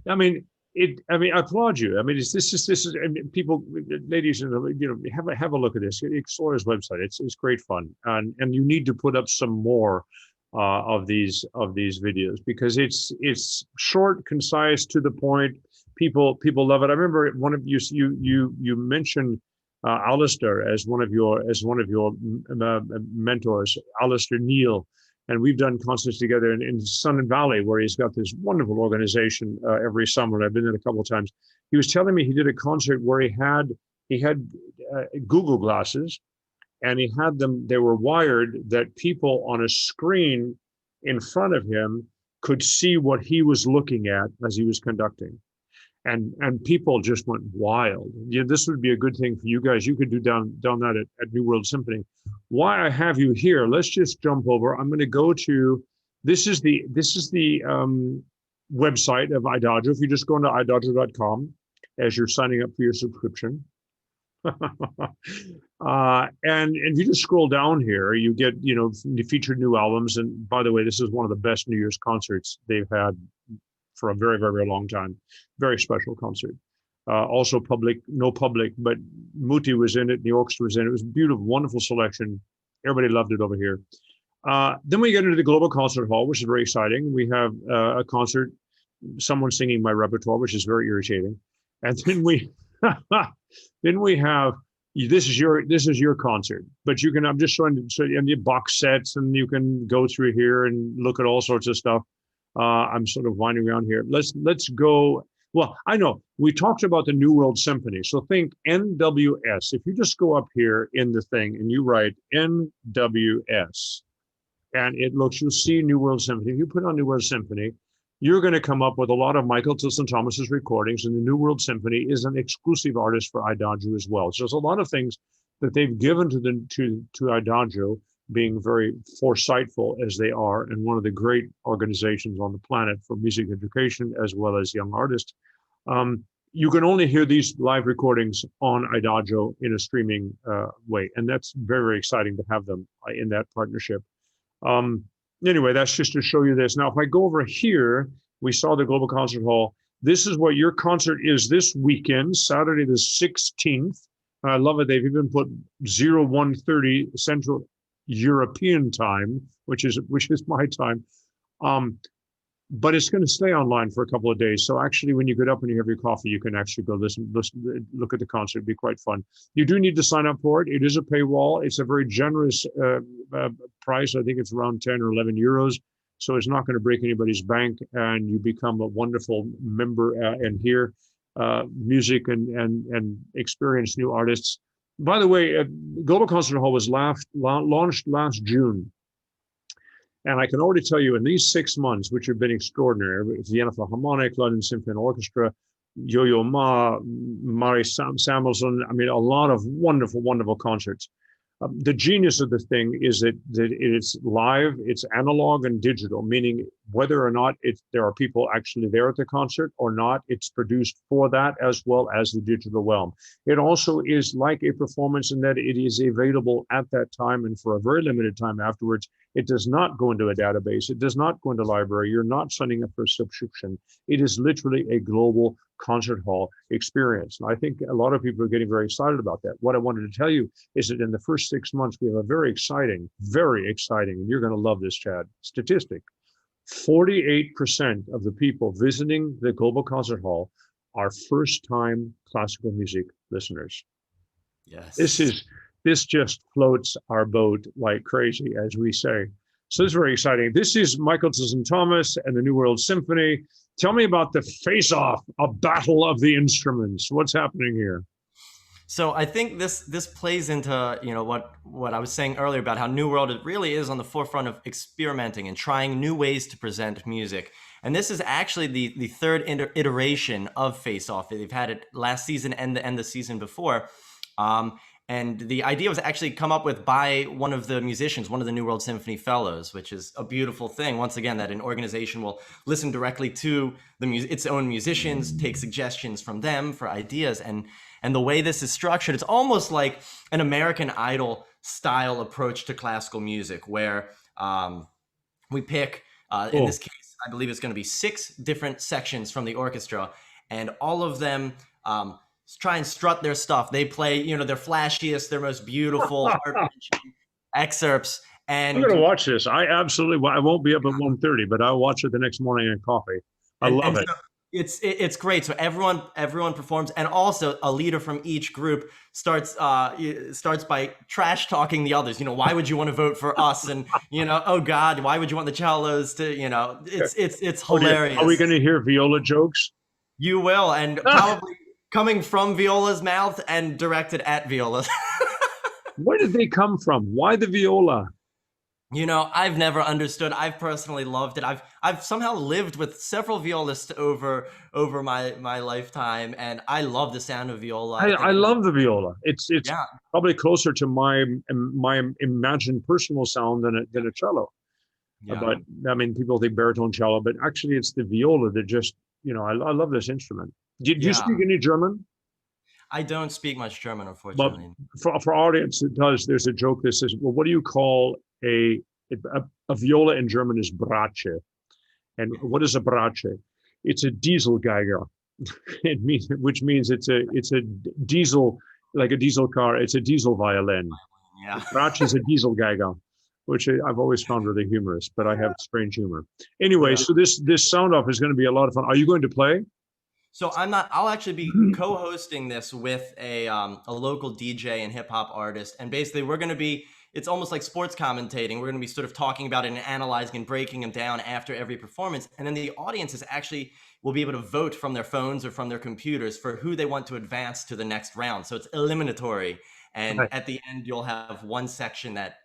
I mean, I applaud you. I mean, this is I mean, people, ladies and have a look at this. Explore his website. It's great fun, and you need to put up some more of these videos, because it's short, concise, to the point. People love it. I remember one of you mentioned Alistair as one of your mentors, Alistair Neal, and we've done concerts together in Sun Valley, where he's got this wonderful organization every summer. And I've been there a couple of times. He was telling me he did a concert where he had Google glasses, and he had them. They were wired that people on a screen in front of him could see what he was looking at as he was conducting. And people just went wild. Yeah, this would be a good thing for you guys. You could do down that at New World Symphony. Why I have you here? Let's just jump over. I'm going to go to this is the website of Adagio. If you just go into idagio.com as you're signing up for your subscription, and if you just scroll down here, you get the featured new albums. And by the way, this is one of the best New Year's concerts they've had for a very, very, very long time. Very special concert. Also no public, but Muti was in it, the orchestra was in it. It was a beautiful, wonderful selection. Everybody loved it over here. Then we get into the Global Concert Hall, which is very exciting. We have a concert, someone singing my repertoire, which is very irritating. And then we have, this is your concert, but you can, I'm just showing the box sets, and you can go through here and look at all sorts of stuff. I'm sort of winding around here. Let's go. Well, I know we talked about the New World Symphony. So think NWS. If you just go up here in the thing and you write NWS, and you'll see New World Symphony. If you put on New World Symphony, you're going to come up with a lot of Michael Tilson Thomas's recordings, and the New World Symphony is an exclusive artist for Adagio as well. So there's a lot of things that they've given to Adagio, being very foresightful as they are, and one of the great organizations on the planet for music education as well as young artists. You can only hear these live recordings on Adagio in a streaming way, and that's very, very exciting to have them in that partnership. Anyway, that's just to show you this. Now, if I go over here, we saw the Global Concert Hall. This is what your concert is this weekend, Saturday the 16th. I love it. They've even put 0130 Central European time, which is my time. But it's going to stay online for a couple of days. So actually, when you get up and you have your coffee, you can actually go listen, look at the concert. It'd be quite fun. You do need to sign up for it. It is a paywall. It's a very generous price. I think it's around 10 or 11 euros. So it's not going to break anybody's bank, and you become a wonderful member and hear music and experience new artists. By the way, Global Concert Hall was launched last June. And I can already tell you, in these 6 months, which have been extraordinary, Vienna Philharmonic, London Symphony Orchestra, Yo-Yo Ma, Mari Samuelson, I mean, a lot of wonderful, wonderful concerts. The genius of the thing is that it's live, it's analog and digital, meaning whether or not there are people actually there at the concert or not, it's produced for that as well as the digital realm. It also is like a performance in that it is available at that time and for a very limited time afterwards. It does not go into a database. It does not go into a library. You're not signing up for a subscription. It is literally a global concert hall experience. And I think a lot of people are getting very excited about that. What I wanted to tell you is that in the first 6 months, we have a very exciting, and you're going to love this, Chad, statistic. 48% of the people visiting the Global Concert Hall are first-time classical music listeners. This Yes. is this just floats our boat like crazy, as we say. So this is very exciting. This is Michelson Thomas and the New World Symphony. Tell me about the face-off, a battle of the instruments. What's happening here? So I think this plays into, you know, what I was saying earlier about how New World really is on the forefront of experimenting and trying new ways to present music. And this is actually the third iteration of Face Off. They've had it last season and the season before. And the idea was actually come up with by one of the musicians, one of the New World Symphony Fellows, which is a beautiful thing. Once again, that an organization will listen directly to its own musicians, take suggestions from them for ideas. And the way this is structured, it's almost like an American Idol style approach to classical music, where we pick, in this case, I believe it's going to be 6 different sections from the orchestra, and all of them try and strut their stuff. They play, you know, their flashiest, their most beautiful, heart-wrenching excerpts. And I'm going to watch this. I won't be up at 1:30, but I'll watch it the next morning in coffee. I love it. So it's great. So everyone performs, and also a leader from each group starts by trash talking the others. You know, why would you want to vote for us? And you know, oh God, why would you want the cellos to? You know, it's hilarious. Are we going to hear viola jokes? You will, and probably coming from Viola's mouth and directed at Viola. Where did they come from? Why the viola? You know, I've never understood. I've personally loved it. I've somehow lived with several violists over my lifetime, and I love the sound of viola. I love the viola. It's probably closer to my imagined personal sound than a cello. Yeah. But I mean, people think baritone cello, but actually it's the viola that just, you know, I love this instrument. Do you speak any German? I don't speak much German, unfortunately. But for audience that does, there's a joke that says, well, what do you call a viola in German is Bratsche. And what is a Bratsche? It's a diesel Geiger. Which means it's a diesel, like a diesel car. It's a diesel violin. Yeah. Bratsche is a diesel Geiger, which I've always found really humorous, but I have strange humor. Anyway, so this sound off is going to be a lot of fun. Are you going to play? So I'll actually be co-hosting this with a local DJ and hip hop artist. And basically it's almost like sports commentating. We're going to be sort of talking about it and analyzing and breaking them down after every performance. And then the audiences will be able to vote from their phones or from their computers for who they want to advance to the next round. So it's eliminatory. And at the end, you'll have one section that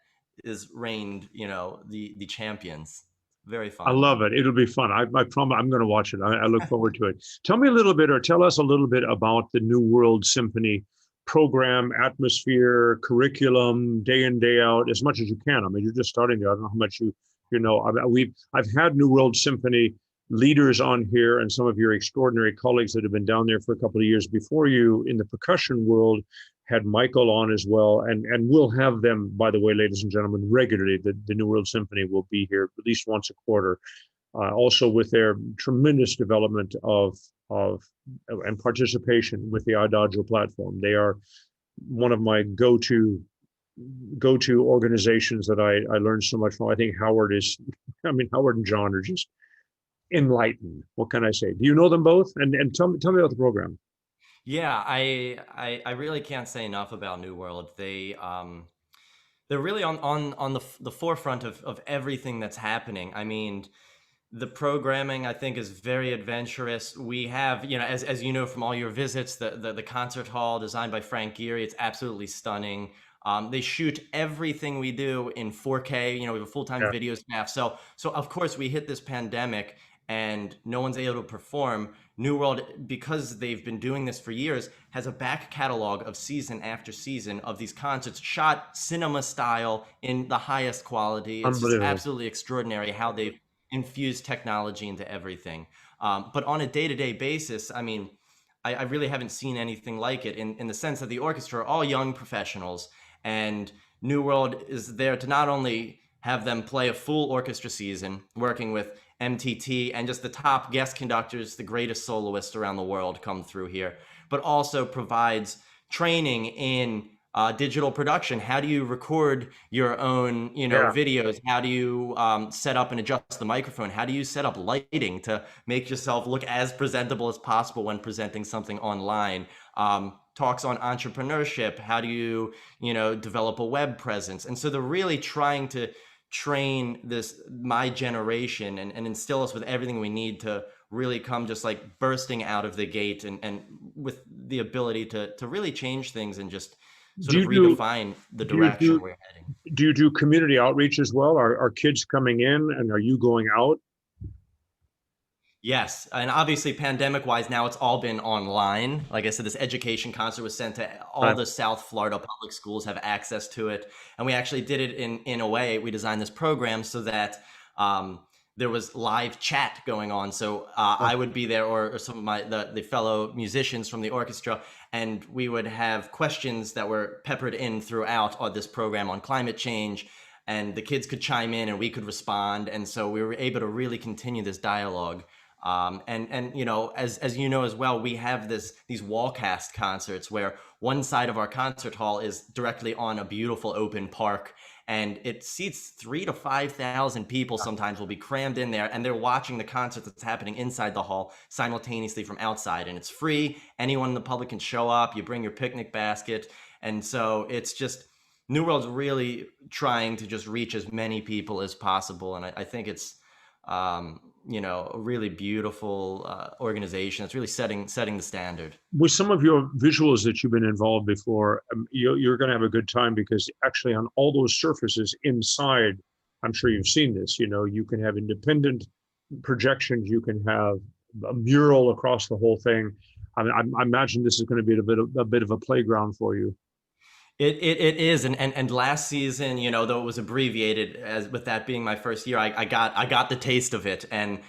is reigned, you know, the champions. Very fun. I love it. It'll be fun. I promise I'm going to watch it. I look forward to it. Tell me a little bit, or tell us a little bit about the New World Symphony program, atmosphere, curriculum, day in, day out, as much as you can. I mean, you're just starting there. I don't know how much you know. I've had New World Symphony leaders on here, and some of your extraordinary colleagues that have been down there for a couple of years before you in the percussion world. Had Michael on as well, and we'll have them, by the way, ladies and gentlemen, regularly. The New World Symphony will be here at least once a quarter, also with their tremendous development of and participation with the Adagio platform. They are one of my go-to organizations that I learned so much from. I think Howard and John are just enlightened. What can I say? Do you know them both? And tell me about the program. Yeah, I really can't say enough about New World. They're really on the forefront of everything that's happening. I mean, the programming I think is very adventurous. We have, you know, as you know from all your visits, the concert hall designed by Frank Gehry. It's absolutely stunning. They shoot everything we do in 4K. You know, we have a full-time video staff. So of course we hit this pandemic and no one's able to perform. New World, because they've been doing this for years, has a back catalog of season after season of these concerts shot cinema style in the highest quality. It's just absolutely extraordinary how they've infused technology into everything. But on a day-to-day basis, I mean, I really haven't seen anything like it in the sense that the orchestra are all young professionals, and New World is there to not only have them play a full orchestra season, working with MTT and just the top guest conductors, the greatest soloists around the world come through here, but also provides training in digital production. How do you record your own, Yeah. videos? How do you set up and adjust the microphone? How do you set up lighting to make yourself look as presentable as possible when presenting something online? Talks on entrepreneurship. How do you, develop a web presence? And so they're really trying to train my generation and instill us with everything we need to really come just like bursting out of the gate and with the ability to really change things and just sort of redefine the direction we're heading. Do you do community outreach as well? Are kids coming in and are you going out? Yes, and obviously pandemic-wise, now it's all been online. Like I said, this education concert was sent to all the South Florida public schools have access to it. And we actually did it in a way, we designed this program so that there was live chat going on. So I would be there or some of the fellow musicians from the orchestra, and we would have questions that were peppered in throughout this program on climate change, and the kids could chime in and we could respond. And so we were able to really continue this dialogue. And as you know as well, we have these wallcast concerts where one side of our concert hall is directly on a beautiful open park, and it seats 3,000 to 5,000 people. Sometimes will be crammed in there, and they're watching the concert that's happening inside the hall simultaneously from outside, and it's free. Anyone in the public can show up. You bring your picnic basket, and so it's just New World's really trying to just reach as many people as possible, and I think it's a really beautiful organization. It's really setting the standard. With some of your visuals that you've been involved before, you're going to have a good time because actually on all those surfaces inside, I'm sure you've seen this, you can have independent projections, you can have a mural across the whole thing. I imagine this is going to be a bit of a playground for you. It is, and last season, though it was abbreviated, as with that being my first year, I got the taste of it and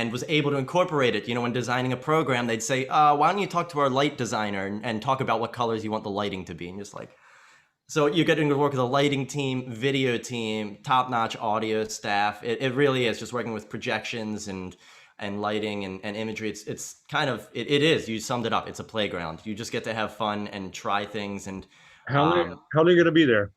was able to incorporate it. When designing a program, they'd say, "Why don't you talk to our light designer and talk about what colors you want the lighting to be?" And just like, so you're getting to work with a lighting team, video team, top-notch audio staff. It really is just working with projections and lighting and imagery. It's kind of it is. You summed it up. It's a playground. You just get to have fun and try things and. How long are you going to be there?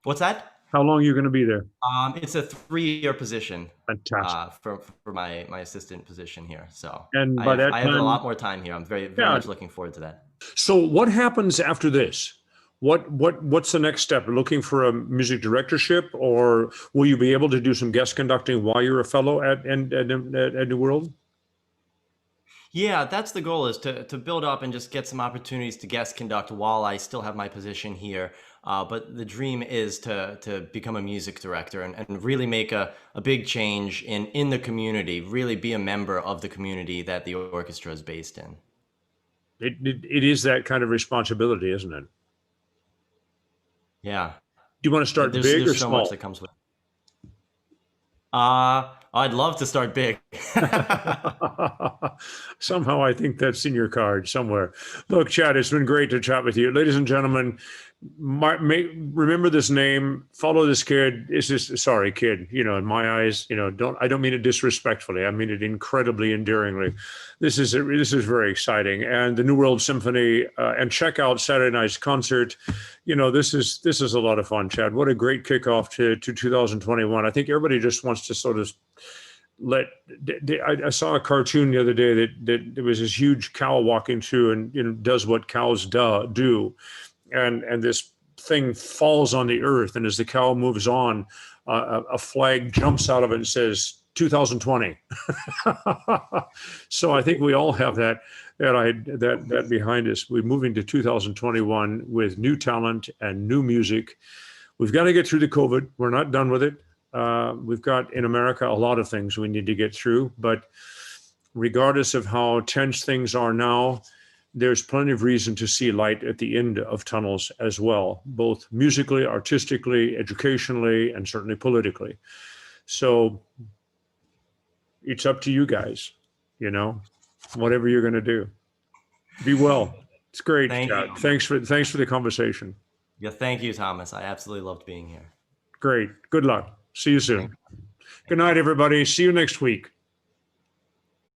What's that? How long are you going to be there? It's a 3-year position. Fantastic. For my assistant position here. So and by I have a lot more time here. I'm very much looking forward to that. So what happens after this? What's the next step? Looking for a music directorship, or will you be able to do some guest conducting while you're a fellow at New World? Yeah, that's the goal, is to build up and just get some opportunities to guest conduct while I still have my position here. But the dream is to become a music director and really make a big change in the community, really be a member of the community that the orchestra is based in. It is that kind of responsibility, isn't it? Yeah. Do you want to start big or there's so small? much that comes with it. I'd love to start big. Somehow I think that's in your card somewhere. Look, Chad, it's been great to chat with you. Ladies and gentlemen, remember this name, follow this kid. It's just, sorry, kid, in my eyes, I don't mean it disrespectfully. I mean it incredibly endearingly. This is very exciting. And the New World Symphony, and check out Saturday night's concert. This is a lot of fun, Chad. What a great kickoff to 2021. I think everybody just wants to sort of I saw a cartoon the other day that there was this huge cow walking through and does what cows do. And this thing falls on the earth. And as the cow moves on, a flag jumps out of it and says 2020. So I think we all have that behind us. We're moving to 2021 with new talent and new music. We've got to get through the COVID. We're not done with it. We've got in America a lot of things we need to get through, but regardless of how tense things are now, there's plenty of reason to see light at the end of tunnels as well, both musically, artistically, educationally, and certainly politically. So it's up to you guys, whatever you're going to do. Be well. It's great. Thank you. Thanks for the conversation. Yeah, thank you, Thomas. I absolutely loved being here. Great. Good luck. See you soon. Good night, everybody. See you next week.